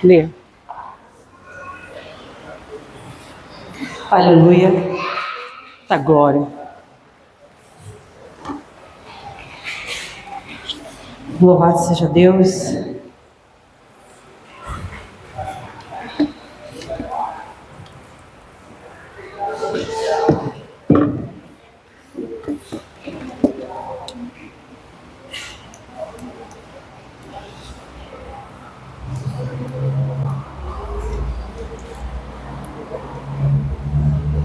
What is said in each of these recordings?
Lê. Aleluia. Da glória. Louvado seja Deus.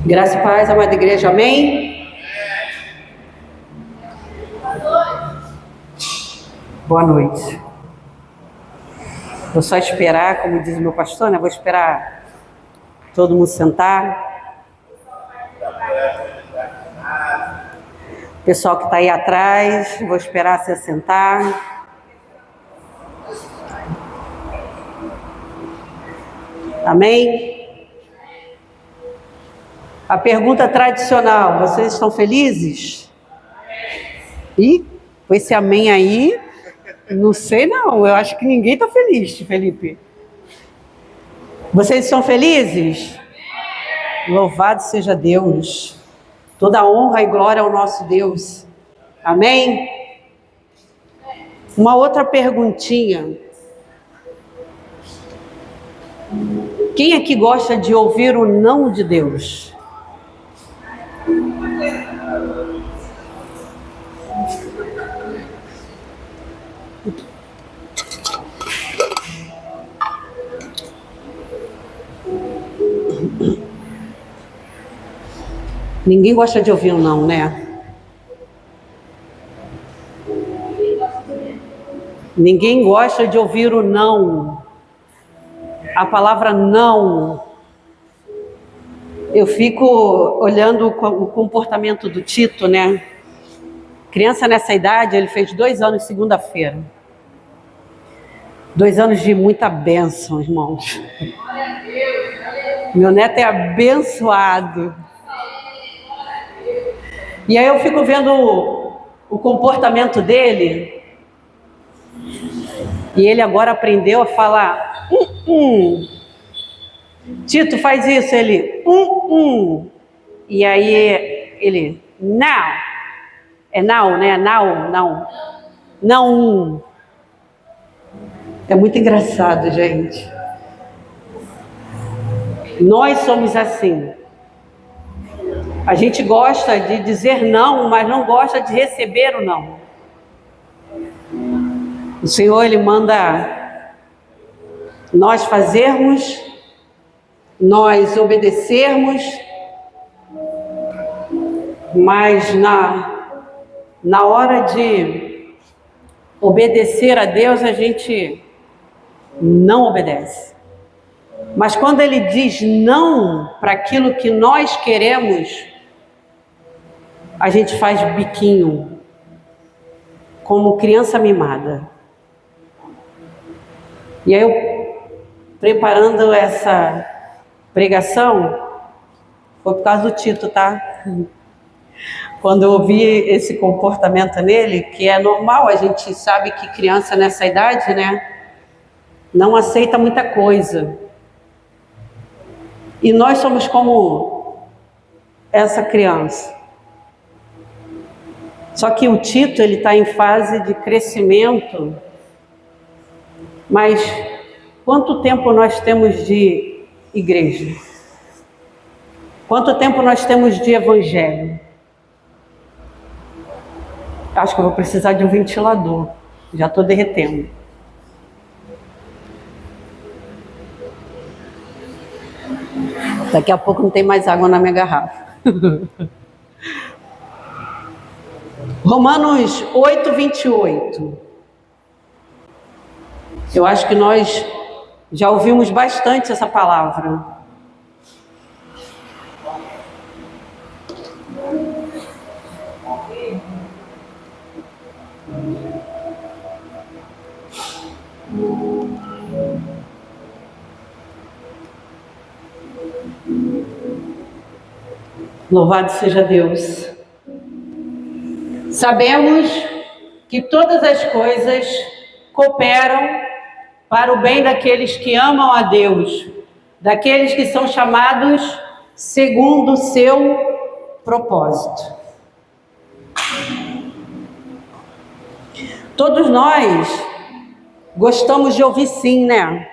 Graça e paz, amada igreja, amém? Boa noite. Vou só esperar, como diz o meu pastor, né? Vou esperar todo mundo sentar. O pessoal que está aí atrás, vou esperar se assentar. Amém? A pergunta tradicional, vocês estão felizes? E com esse amém aí, não sei não, eu acho que ninguém está feliz, Felipe. Vocês estão felizes? Louvado seja Deus. Toda honra e glória ao nosso Deus. Amém? Uma outra perguntinha. Quem aqui gosta de ouvir o não de Deus? Ninguém gosta de ouvir um não, né? Ninguém gosta de ouvir o não. A palavra não. Eu fico olhando o comportamento do Tito, né? Criança nessa idade, ele fez 2 anos segunda-feira. 2 anos de muita bênção, irmãos. Meu neto é abençoado. E aí eu fico vendo o comportamento dele. E ele agora aprendeu a falar Tito, faz isso. Ele E aí ele now. É now, né? Now, não. Não. É muito engraçado, gente. Nós somos assim. A gente gosta de dizer não, mas não gosta de receber o não. O Senhor, Ele manda nós fazermos, nós obedecermos, mas na hora de obedecer a Deus, a gente não obedece. Mas quando Ele diz não para aquilo que nós queremos, a gente faz biquinho, como criança mimada. E aí eu, preparando essa pregação, foi por causa do Tito, tá? Quando eu vi esse comportamento nele, que é normal, a gente sabe que criança nessa idade, né, não aceita muita coisa. E nós somos como essa criança. Só que o Tito, ele está em fase de crescimento. Mas quanto tempo nós temos de igreja? Quanto tempo nós temos de evangelho? Acho que eu vou precisar de um ventilador. Já estou derretendo. Daqui a pouco não tem mais água na minha garrafa. Romanos 8, 28. Eu acho que nós já ouvimos bastante essa palavra. Louvado seja Deus. Sabemos que todas as coisas cooperam para o bem daqueles que amam a Deus, daqueles que são chamados segundo o seu propósito. Todos nós gostamos de ouvir sim, né?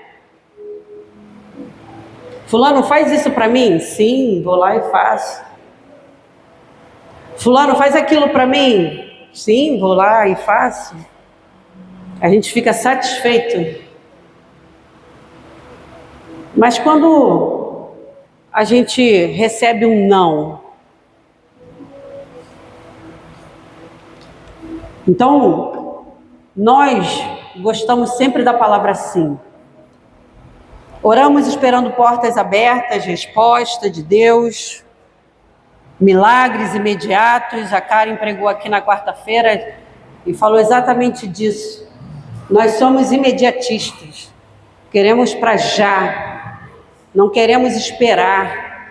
Fulano, faz isso para mim? Sim, vou lá e faço. Fulano, faz aquilo para mim? Sim, vou lá e faço. A gente fica satisfeito. Mas quando a gente recebe um não, então nós gostamos sempre da palavra sim. Oramos esperando portas abertas, resposta de Deus, milagres imediatos. A Karen pregou aqui na quarta-feira e falou exatamente disso. Nós somos imediatistas, queremos para já, não queremos esperar.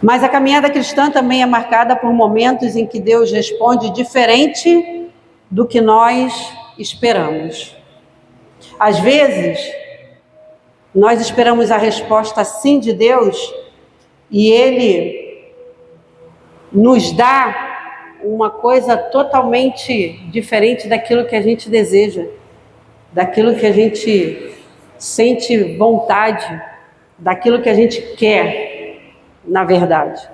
Mas a caminhada cristã também é marcada por momentos em que Deus responde diferente do que nós esperamos. Às vezes, nós esperamos a resposta sim de Deus e Ele nos dá uma coisa totalmente diferente daquilo que a gente deseja, daquilo que a gente sente vontade, daquilo que a gente quer, na verdade.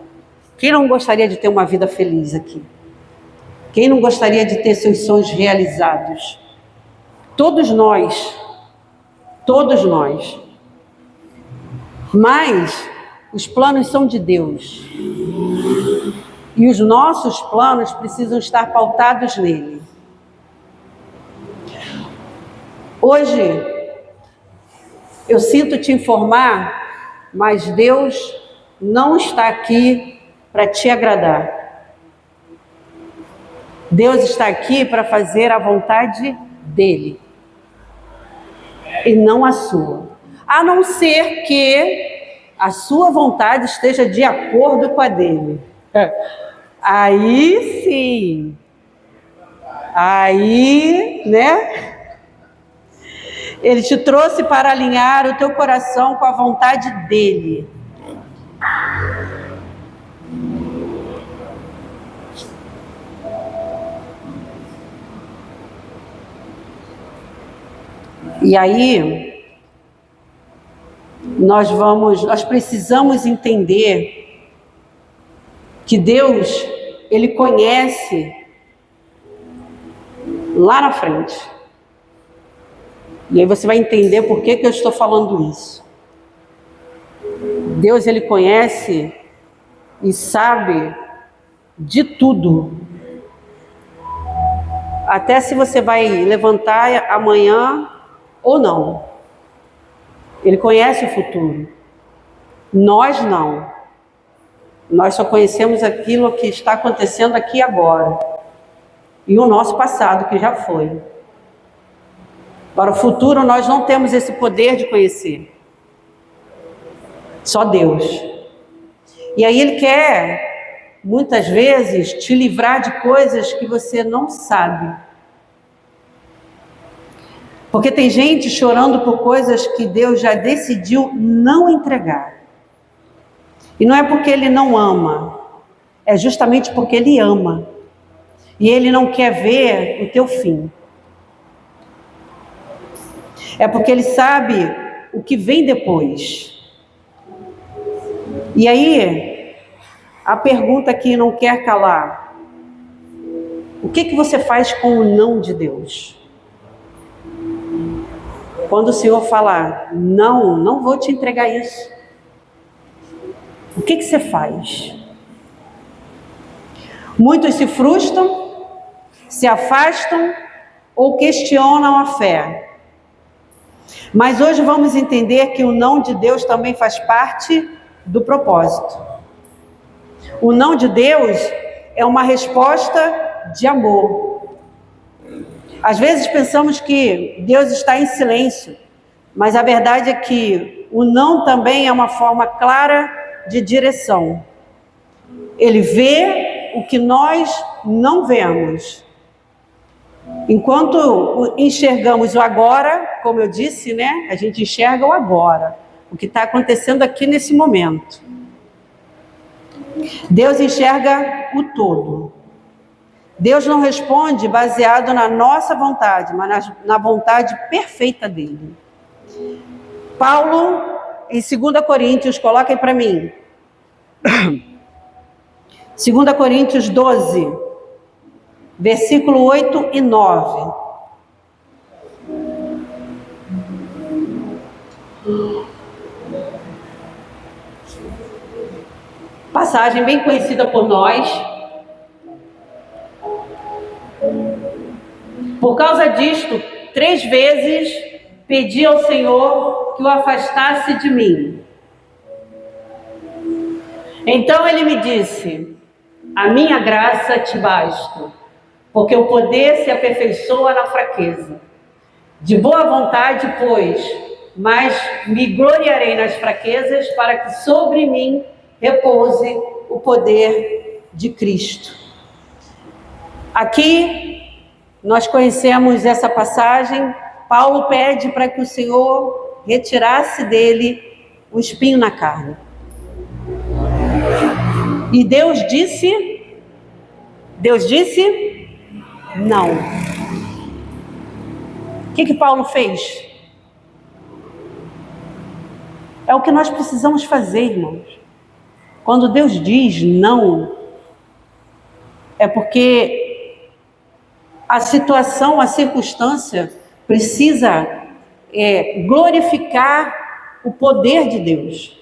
Quem não gostaria de ter uma vida feliz aqui? Quem não gostaria de ter seus sonhos realizados? Todos nós. Todos nós. Mas os planos são de Deus. E os nossos planos precisam estar pautados nele. Hoje, eu sinto te informar, mas Deus não está aqui para te agradar. Deus está aqui para fazer a vontade dele e não a sua. A não ser que a sua vontade esteja de acordo com a dele. Aí sim. Aí, né? Ele te trouxe para alinhar o teu coração com a vontade dele. E aí, nós precisamos entender que Deus, Ele conhece lá na frente. E aí você vai entender por que eu estou falando isso. Deus, Ele conhece e sabe de tudo. Até se você vai levantar amanhã ou não. Ele conhece o futuro. Nós não. Nós só conhecemos aquilo que está acontecendo aqui agora. E o nosso passado, que já foi. Para o futuro, nós não temos esse poder de conhecer. Só Deus. E aí Ele quer, muitas vezes, te livrar de coisas que você não sabe. Porque tem gente chorando por coisas que Deus já decidiu não entregar. E não é porque Ele não ama, é justamente porque Ele ama. E Ele não quer ver o teu fim. É porque Ele sabe o que vem depois. E aí, a pergunta que não quer calar: o que você faz com o não de Deus? Quando o Senhor falar, não vou te entregar isso, o que você faz? Muitos se frustram, se afastam ou questionam a fé. Mas hoje vamos entender que o não de Deus também faz parte do propósito. O não de Deus é uma resposta de amor. Às vezes pensamos que Deus está em silêncio, mas a verdade é que o não também é uma forma clara de direção. Ele vê o que nós não vemos. Enquanto enxergamos o agora, como eu disse, né? A gente enxerga o agora, o que está acontecendo aqui nesse momento. Deus enxerga o todo. Deus não responde baseado na nossa vontade, mas na vontade perfeita dele. Paulo, em 2 Coríntios, coloquem para mim. 2 Coríntios 12, versículo 8 e 9. Passagem bem conhecida por nós. Por causa disto, 3 vezes pedi ao Senhor que o afastasse de mim. Então ele me disse: a minha graça te basta, porque o poder se aperfeiçoa na fraqueza. De boa vontade, pois, mas me gloriarei nas fraquezas, para que sobre mim repouse o poder de Cristo. Aqui nós conhecemos essa passagem. Paulo pede para que o Senhor retirasse dele o espinho na carne. E Deus disse não. O que Paulo fez? É o que nós precisamos fazer, irmãos. Quando Deus diz não, é porque a situação, a circunstância precisa glorificar o poder de Deus.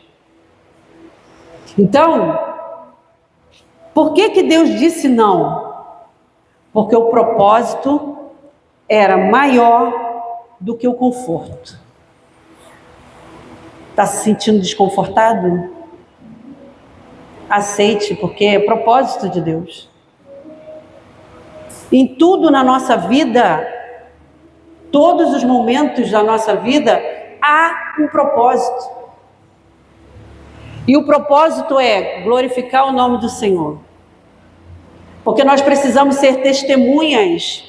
Então, por que Deus disse não? Porque o propósito era maior do que o conforto. Está se sentindo desconfortado? Aceite, porque é propósito de Deus. Em tudo na nossa vida, todos os momentos da nossa vida, há um propósito. E o propósito é glorificar o nome do Senhor. Porque nós precisamos ser testemunhas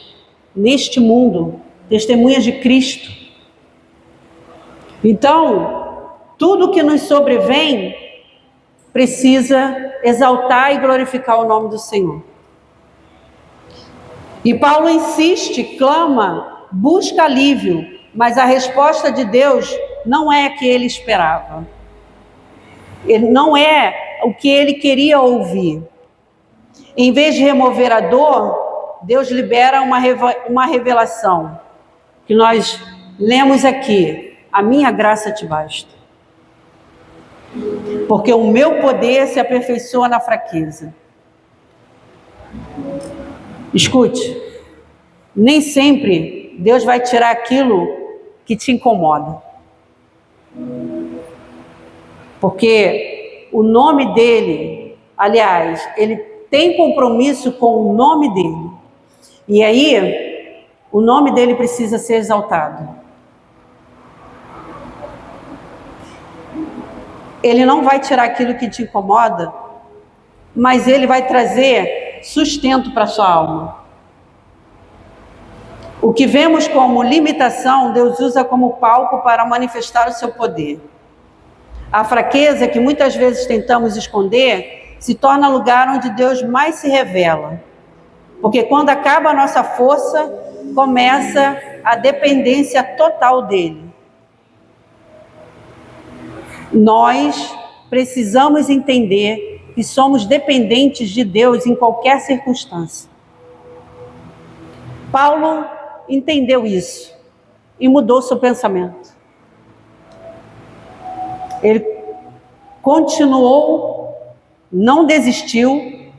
neste mundo, testemunhas de Cristo. Então, tudo que nos sobrevém precisa exaltar e glorificar o nome do Senhor. E Paulo insiste, clama, busca alívio, mas a resposta de Deus não é a que ele esperava. Ele não é o que ele queria ouvir. Em vez de remover a dor, Deus libera uma revelação, que nós lemos aqui: a minha graça te basta. Porque o meu poder se aperfeiçoa na fraqueza. Escute, nem sempre Deus vai tirar aquilo que te incomoda. Porque o nome dele, aliás, ele tem compromisso com o nome dele. E aí, o nome dele precisa ser exaltado. Ele não vai tirar aquilo que te incomoda, mas ele vai trazer sustento para a sua alma. O que vemos como limitação, Deus usa como palco para manifestar o seu poder. A fraqueza que muitas vezes tentamos esconder se torna lugar onde Deus mais se revela. Porque quando acaba a nossa força, começa a dependência total dele. Nós precisamos entender que somos dependentes de Deus em qualquer circunstância. Paulo entendeu isso e mudou seu pensamento. Ele continuou, não desistiu,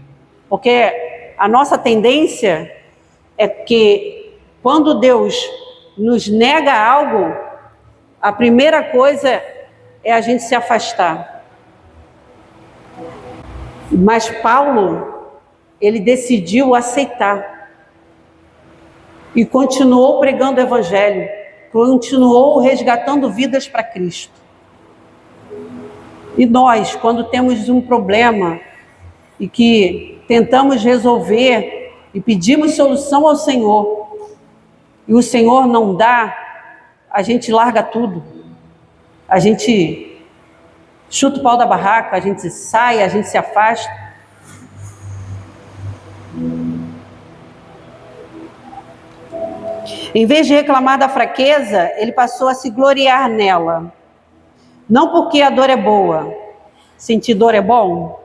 porque a nossa tendência é que quando Deus nos nega algo, a primeira coisa é a gente se afastar. Mas Paulo, ele decidiu aceitar e continuou pregando o evangelho, continuou resgatando vidas para Cristo. E nós, quando temos um problema e que tentamos resolver e pedimos solução ao Senhor, e o Senhor não dá, a gente larga tudo. A gente chuta o pau da barraca, a gente sai, a gente se afasta. Em vez de reclamar da fraqueza, ele passou a se gloriar nela. Não porque a dor é boa. Sentir dor é bom?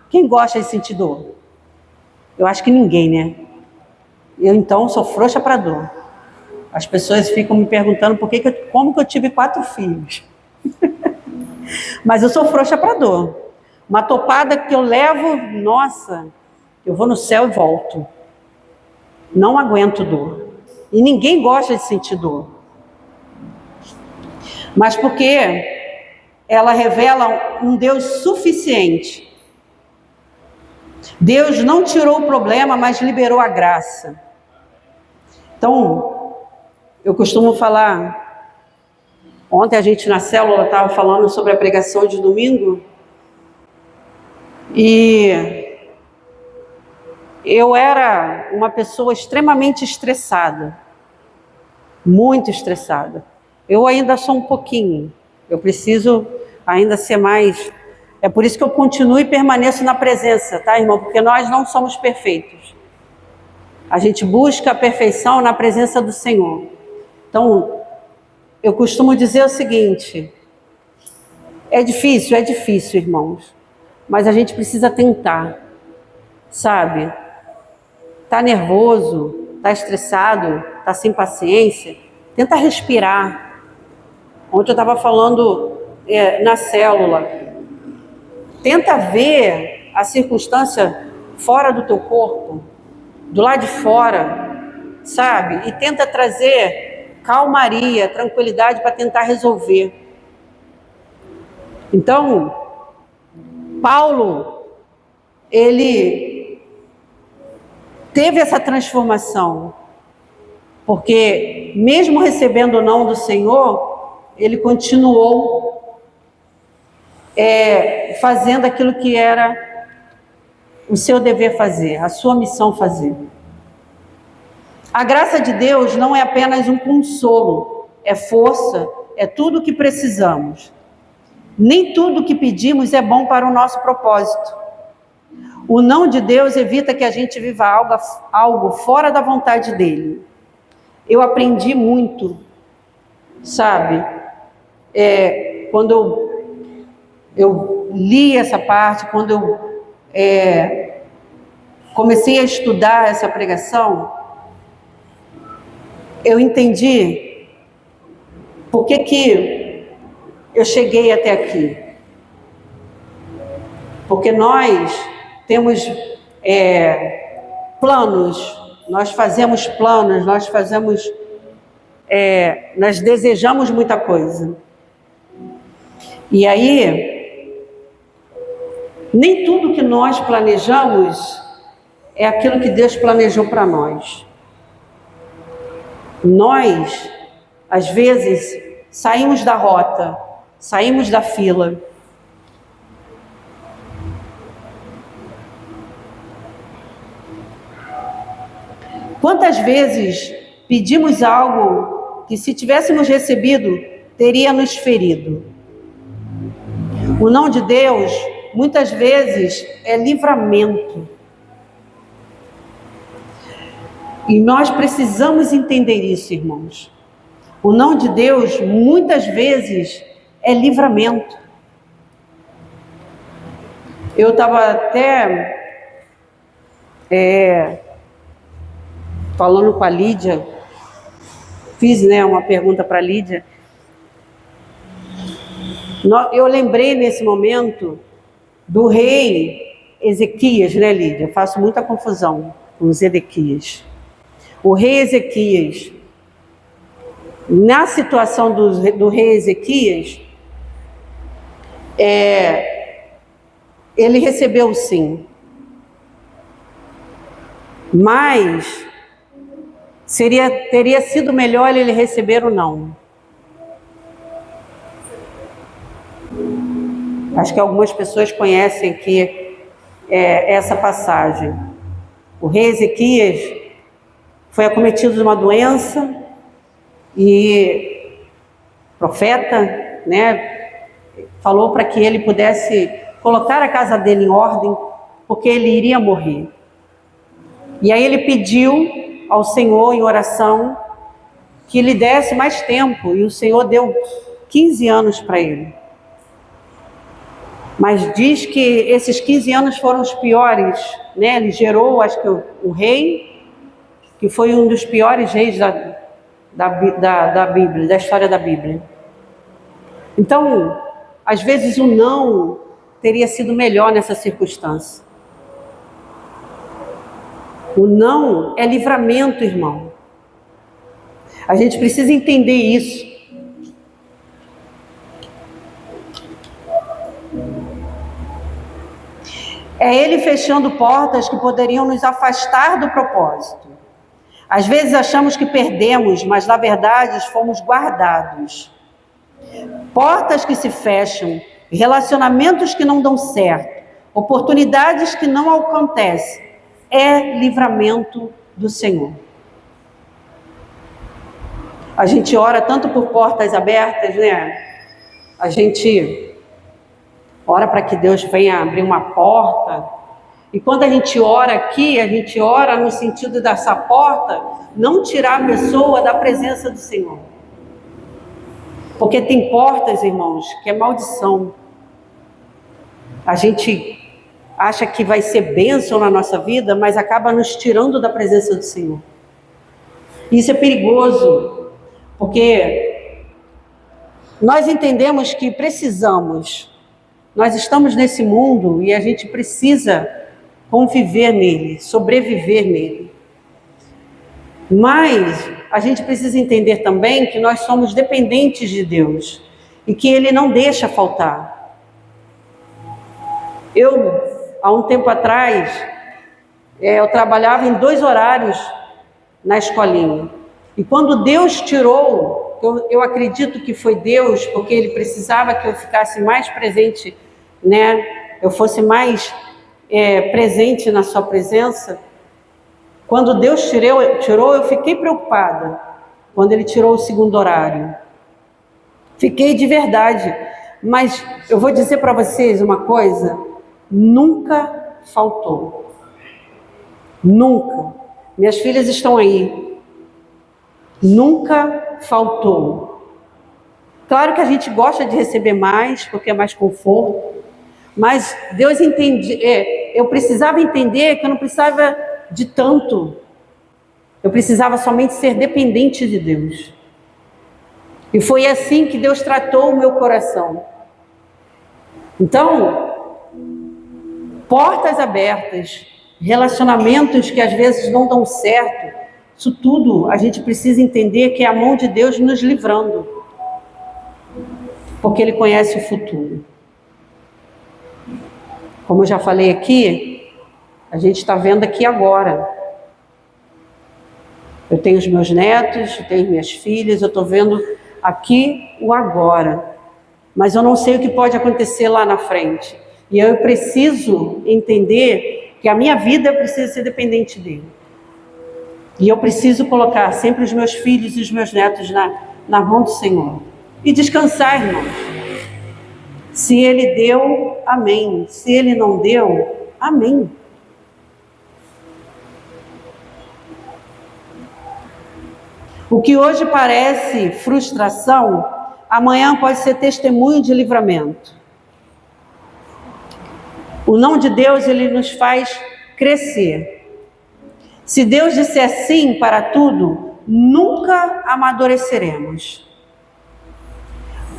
Quem gosta de sentir dor? Eu acho que ninguém, né? Eu, então, sou frouxa para dor. As pessoas ficam me perguntando como que eu tive 4 filhos. Mas eu sou frouxa para dor. Uma topada que eu levo, nossa, eu vou no céu e volto. Não aguento dor. E ninguém gosta de sentir dor. Mas porque ela revela um Deus suficiente. Deus não tirou o problema, mas liberou a graça. Então, eu costumo falar, ontem a gente na célula estava falando sobre a pregação de domingo, e eu era uma pessoa extremamente estressada, muito estressada. Eu ainda sou um pouquinho, eu preciso ainda ser mais. É por isso que eu continuo e permaneço na presença, tá, irmão? Porque nós não somos perfeitos. A gente busca a perfeição na presença do Senhor. Então, eu costumo dizer o seguinte: é difícil, irmãos, mas a gente precisa tentar, sabe? Tá nervoso, tá estressado, tá sem paciência, tenta respirar. Ontem eu estava falando na célula, tenta ver a circunstância fora do teu corpo, do lado de fora, sabe? E tenta trazer calmaria, tranquilidade para tentar resolver. Então, Paulo, ele teve essa transformação, porque mesmo recebendo o não do Senhor, ele continuou fazendo aquilo que era o seu dever fazer, a sua missão fazer. A graça de Deus não é apenas um consolo, é força, é tudo o que precisamos. Nem tudo o que pedimos é bom para o nosso propósito. O não de Deus evita que a gente viva algo fora da vontade dele. Eu aprendi muito, sabe? Quando eu li essa parte, quando eu comecei a estudar essa pregação, eu entendi por que eu cheguei até aqui. Porque nós temos planos, nós fazemos planos, nós desejamos muita coisa. E aí, nem tudo que nós planejamos é aquilo que Deus planejou para nós. Nós, às vezes, saímos da rota, saímos da fila. Quantas vezes pedimos algo que, se tivéssemos recebido, teria nos ferido? O não de Deus, muitas vezes, é livramento. E nós precisamos entender isso, irmãos. O não de Deus, muitas vezes, é livramento. Eu estava até falando com a Lídia, fiz uma pergunta para a Lídia. Eu lembrei nesse momento do rei Ezequias, né, Lídia? Eu faço muita confusão com os Ezequias. O rei Ezequias, na situação do rei Ezequias, ele recebeu o sim, mas teria sido melhor ele receber o não. Acho que algumas pessoas conhecem aqui essa passagem. O rei Ezequias foi acometido de uma doença e o profeta, né, falou para que ele pudesse colocar a casa dele em ordem, porque ele iria morrer. E aí ele pediu ao Senhor em oração que lhe desse mais tempo, e o Senhor deu 15 anos para ele. Mas diz que esses 15 anos foram os piores, né? Ele gerou, acho que o rei, que foi um dos piores reis da Bíblia, da história da Bíblia. Então, às vezes o não teria sido melhor nessa circunstância. O não é livramento, irmão. A gente precisa entender isso. É Ele fechando portas que poderiam nos afastar do propósito. Às vezes achamos que perdemos, mas na verdade fomos guardados. Portas que se fecham, relacionamentos que não dão certo, oportunidades que não acontecem, é livramento do Senhor. A gente ora tanto por portas abertas, né? A gente ora para que Deus venha abrir uma porta. E quando a gente ora aqui, a gente ora no sentido dessa porta não tirar a pessoa da presença do Senhor. Porque tem portas, irmãos, que é maldição. A gente acha que vai ser bênção na nossa vida, mas acaba nos tirando da presença do Senhor. Isso é perigoso, porque nós entendemos que precisamos, nós estamos nesse mundo e a gente precisa conviver nele, sobreviver nele. Mas a gente precisa entender também que nós somos dependentes de Deus e que Ele não deixa faltar. Há um tempo atrás, eu trabalhava em 2 horários na escolinha. E quando Deus tirou, eu acredito que foi Deus, porque Ele precisava que eu ficasse mais presente, né? Eu fosse mais presente na sua presença. Quando Deus tirou, eu fiquei preocupada. Quando Ele tirou o 2º horário. Fiquei de verdade. Mas eu vou dizer para vocês uma coisa. Nunca faltou. Nunca. Minhas filhas estão aí. Nunca faltou. Claro que a gente gosta de receber mais, porque é mais conforto. Mas Deus eu precisava entender que eu não precisava de tanto. Eu precisava somente ser dependente de Deus. E foi assim que Deus tratou o meu coração. Então, portas abertas, relacionamentos que às vezes não dão certo, isso tudo a gente precisa entender que é a mão de Deus nos livrando. Porque Ele conhece o futuro. Como eu já falei aqui, a gente está vendo aqui agora. Eu tenho os meus netos, eu tenho minhas filhas, eu estou vendo aqui o agora. Mas eu não sei o que pode acontecer lá na frente. E eu preciso entender que a minha vida precisa ser dependente dele. E eu preciso colocar sempre os meus filhos e os meus netos na mão do Senhor. E descansar, irmãos. Se Ele deu, amém. Se Ele não deu, amém. O que hoje parece frustração, amanhã pode ser testemunho de livramento. O não de Deus, Ele nos faz crescer. Se Deus disser sim para tudo, nunca amadureceremos.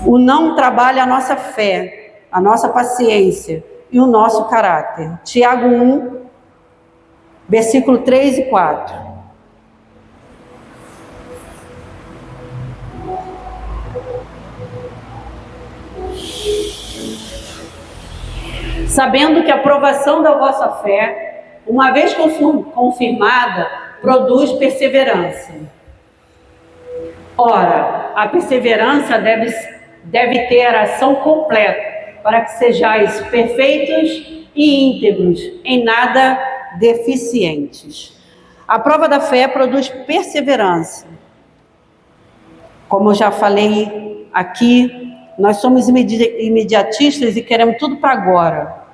O não trabalha a nossa fé, a nossa paciência e o nosso caráter. Tiago 1, versículo 3 e 4. Sabendo que a provação da vossa fé, uma vez confirmada, produz perseverança. Ora, a perseverança deve ter ação completa, para que sejais perfeitos e íntegros, em nada deficientes. A prova da fé produz perseverança. Como eu já falei aqui, nós somos imediatistas e queremos tudo para agora.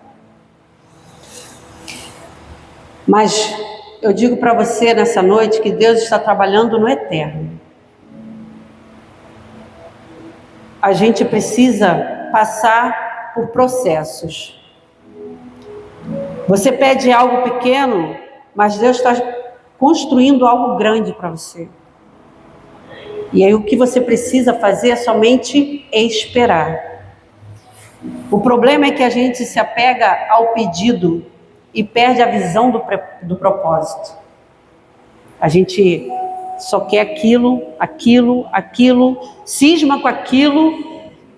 Mas eu digo para você nessa noite que Deus está trabalhando no eterno. A gente precisa passar por processos. Você pede algo pequeno, mas Deus está construindo algo grande para você. E aí o que você precisa fazer é somente esperar. O problema é que a gente se apega ao pedido e perde a visão do propósito. A gente só quer aquilo, cisma com aquilo,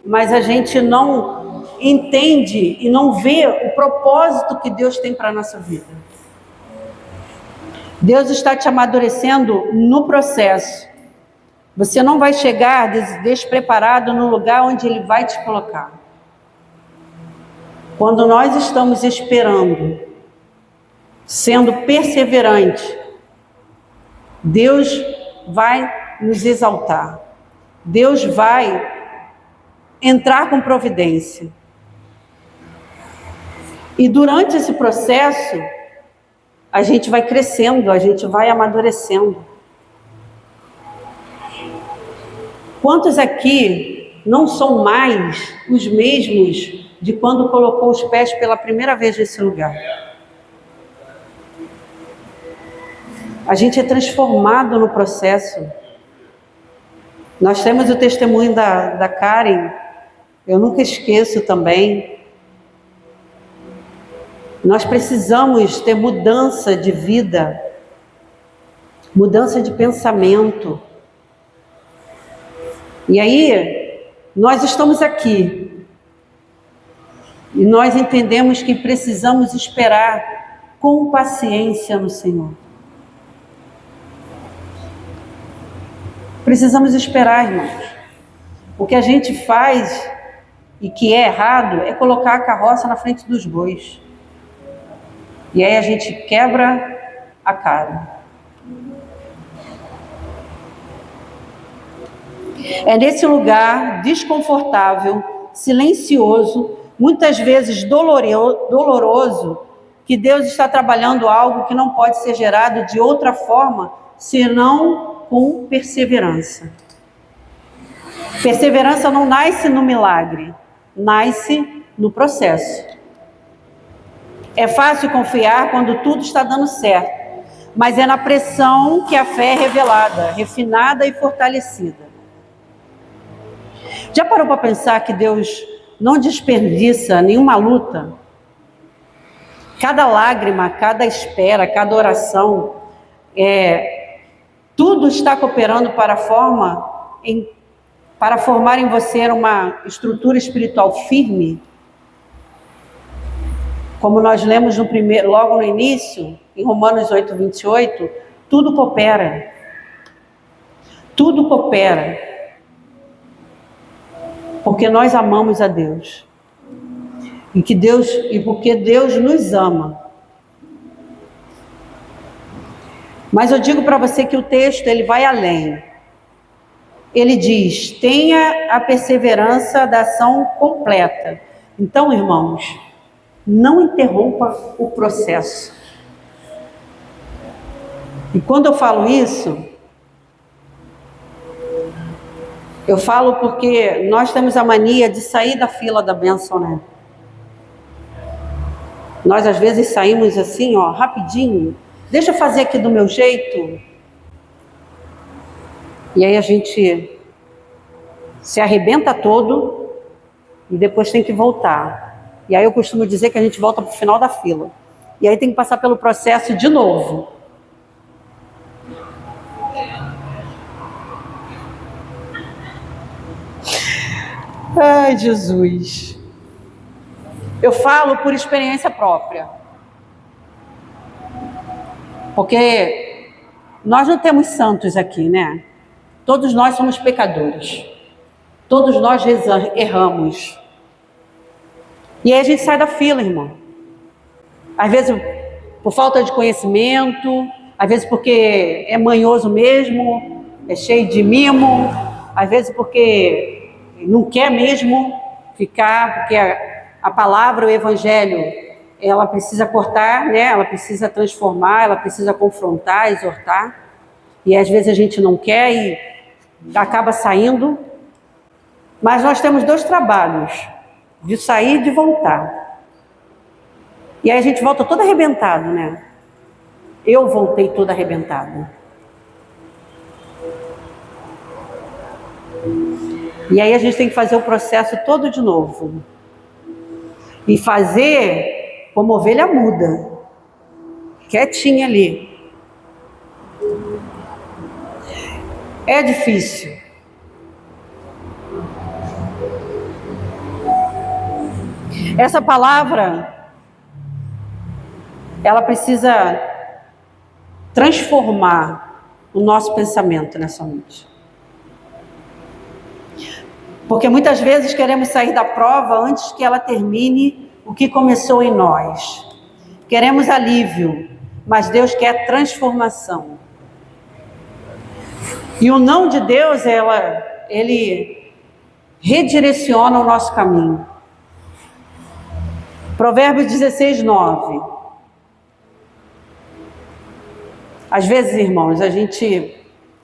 mas a gente não entende e não vê o propósito que Deus tem para a nossa vida. Deus está te amadurecendo no processo. Você não vai chegar despreparado no lugar onde Ele vai te colocar. Quando nós estamos esperando, sendo perseverante, Deus vai nos exaltar. Deus vai entrar com providência. E durante esse processo, a gente vai crescendo, a gente vai amadurecendo. Quantos aqui não são mais os mesmos de quando colocou os pés pela primeira vez nesse lugar? A gente é transformado no processo. Nós temos o testemunho da Karen, eu nunca esqueço também. Nós precisamos ter mudança de vida, mudança de pensamento. E aí, nós estamos aqui, e nós entendemos que precisamos esperar com paciência no Senhor. Precisamos esperar, irmãos. O que a gente faz, e que é errado, é colocar a carroça na frente dos bois. E aí a gente quebra a cara. É nesse lugar desconfortável, silencioso, muitas vezes doloroso, que Deus está trabalhando algo que não pode ser gerado de outra forma, senão com perseverança. Perseverança não nasce no milagre, nasce no processo. É fácil confiar quando tudo está dando certo, mas é na pressão que a fé é revelada, refinada e fortalecida. Já parou para pensar que Deus não desperdiça nenhuma luta? Cada lágrima, cada espera, cada oração, tudo está cooperando para formar em você uma estrutura espiritual firme. Como nós lemos logo no início, em Romanos 8, 28, tudo coopera. Tudo coopera. Porque nós amamos a Deus. E porque Deus nos ama. Mas eu digo para você que o texto ele vai além. Ele diz: tenha a perseverança da ação completa. Então, irmãos, não interrompa o processo. E quando eu falo isso, eu falo porque nós temos a mania de sair da fila da bênção, né? Nós às vezes saímos assim, rapidinho. Deixa eu fazer aqui do meu jeito. E aí a gente se arrebenta todo e depois tem que voltar. E aí eu costumo dizer que a gente volta para o final da fila. E aí tem que passar pelo processo de novo. Ai, Jesus. Eu falo por experiência própria. Porque nós não temos santos aqui, né? Todos nós somos pecadores. Todos nós erramos. E aí a gente sai da fila, irmão. Às vezes por falta de conhecimento, às vezes porque é manhoso mesmo, é cheio de mimo, às vezes porque não quer mesmo ficar, porque a palavra, o evangelho, ela precisa cortar, né? Ela precisa transformar, ela precisa confrontar, exortar, e às vezes a gente não quer e acaba saindo. Mas nós temos 2 trabalhos, de sair e de voltar. E aí a gente volta todo arrebentado, né? Eu voltei todo arrebentado. E aí a gente tem que fazer o processo todo de novo. E fazer como ovelha muda, quietinha ali. É difícil. Essa palavra, ela precisa transformar o nosso pensamento nessa noite. Porque muitas vezes queremos sair da prova antes que ela termine o que começou em nós. Queremos alívio, mas Deus quer transformação. E o não de Deus, ele redireciona o nosso caminho. Provérbios 16, 9. Às vezes, irmãos, a gente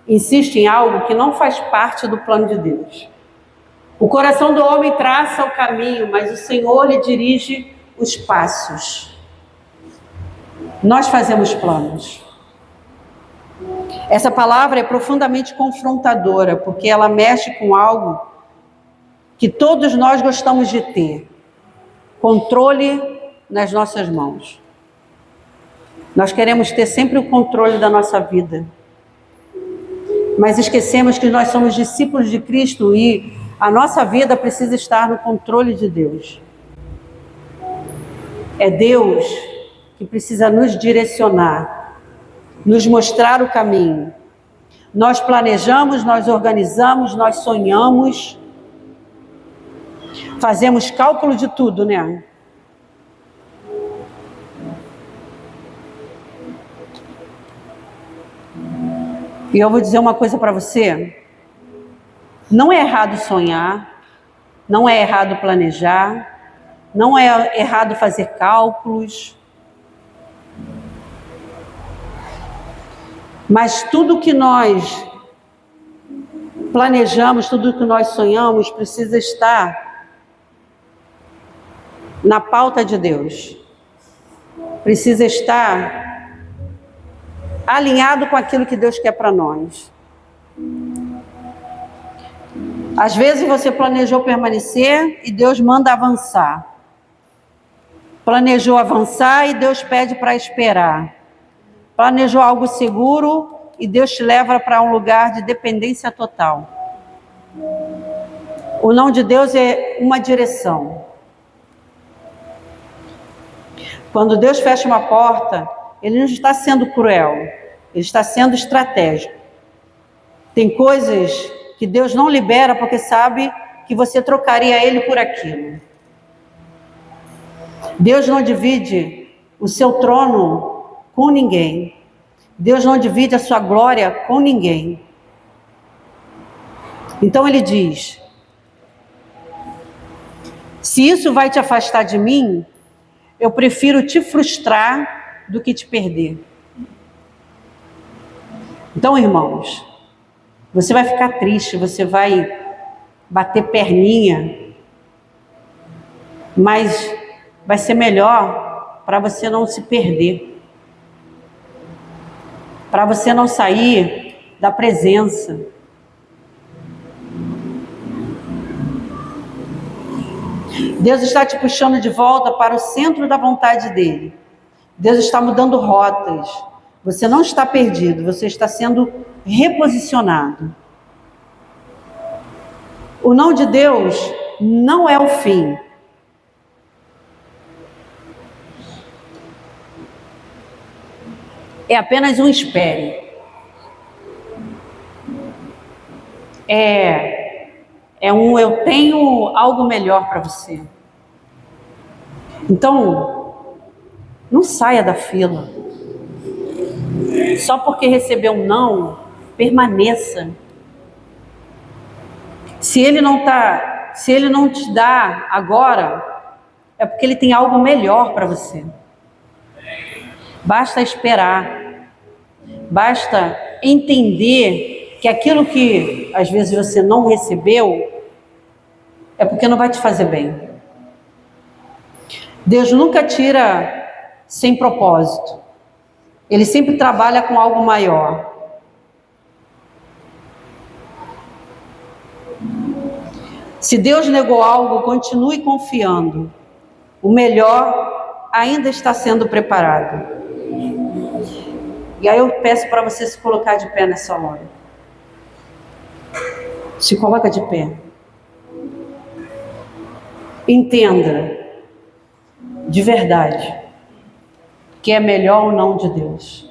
insiste em algo que não faz parte do plano de Deus. O coração do homem traça o caminho, mas o Senhor lhe dirige os passos. Nós fazemos planos. Essa palavra é profundamente confrontadora, porque ela mexe com algo que todos nós gostamos de ter: controle nas nossas mãos. Nós queremos ter sempre o controle da nossa vida, mas esquecemos que nós somos discípulos de Cristo e a nossa vida precisa estar no controle de Deus. É Deus que precisa nos direcionar, nos mostrar o caminho. Nós planejamos, nós organizamos, nós sonhamos, fazemos cálculo de tudo, né? E eu vou dizer uma coisa para você: não é errado sonhar, não é errado planejar, não é errado fazer cálculos, mas tudo que nós planejamos, tudo que nós sonhamos precisa estar na pauta de Deus, precisa estar alinhado com aquilo que Deus quer para nós. Às vezes você planejou permanecer e Deus manda avançar. Planejou avançar e Deus pede para esperar. Planejou algo seguro e Deus te leva para um lugar de dependência total. O não de Deus é uma direção. Quando Deus fecha uma porta, Ele não está sendo cruel, Ele está sendo estratégico. Tem coisas que Deus não libera porque sabe que você trocaria Ele por aquilo. Deus não divide o seu trono com ninguém. Deus não divide a sua glória com ninguém. Então Ele diz: se isso vai te afastar de mim, eu prefiro te frustrar do que te perder. Então, irmãos, você vai ficar triste, você vai bater perninha, mas vai ser melhor para você não se perder, para você não sair da presença. Deus está te puxando de volta para o centro da vontade dele. Deus está mudando rotas. Você não está perdido, você está sendo reposicionado. O não de Deus não é o fim. É apenas um espere. Eu tenho algo melhor para você. Então, não saia da fila. Só porque recebeu um não, permaneça. Se ele não te dá agora, é porque ele tem algo melhor para você. Basta esperar. Basta entender que aquilo que às vezes você não recebeu é porque não vai te fazer bem. Deus nunca tira sem propósito. Ele sempre trabalha com algo maior. Se Deus negou algo, continue confiando. O melhor ainda está sendo preparado. E aí eu peço para você se colocar de pé nessa hora. Se coloca de pé. Entenda, de verdade, que é melhor ou não de Deus.